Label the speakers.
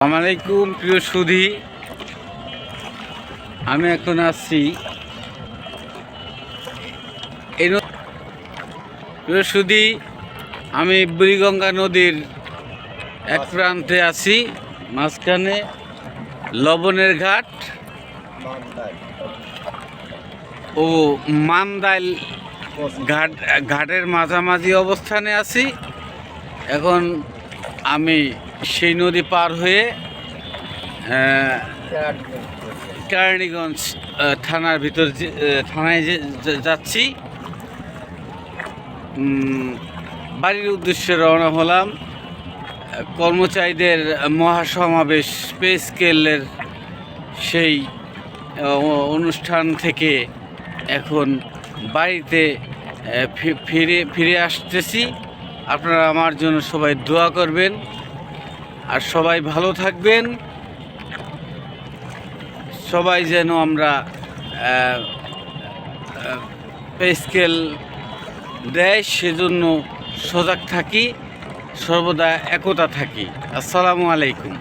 Speaker 1: আসসালামু আলাইকুম প্রিয় সুধী, আমি এখন আসছি প্রিয় সুধী, আমি বুড়িগঙ্গা নদীর এক প্রান্তে আছি, মাঝখানে লবণের ঘাট ও মান্দাইল ঘাটের মাঝামাঝি অবস্থানে আছি। এখন আমি সেই নদী পার হয়ে কেরানীগঞ্জ থানার ভিতর থানায় যাচ্ছি। বাড়ির উদ্দেশ্যে রওনা হলাম। কর্মচারীদের মহাসমাবেশ পে স্কেলের সেই অনুষ্ঠান থেকে এখন বাড়িতে ফিরে আসতেছি। আপনারা আমার জন্য সবাই দোয়া করবেন আর সবাই ভালো থাকবেন। সবাই যেন আমরা পে স্কেল দেয় সেজন্য সজাগ থাকি, সর্বদা একতা থাকি। আসসালামু আলাইকুম।